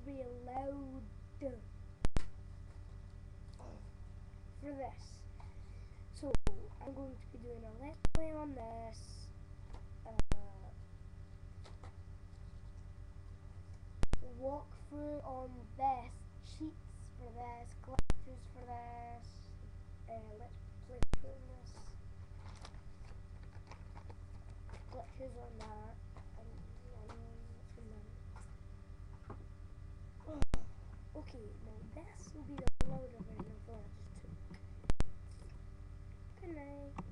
be allowed for this. So I'm going to be doing a let's play on this. Walkthrough on this, cheats for this, glitches for this. Let's play through this. Glitches on that. Okay, now this will be the louder version of what I just took. Good night.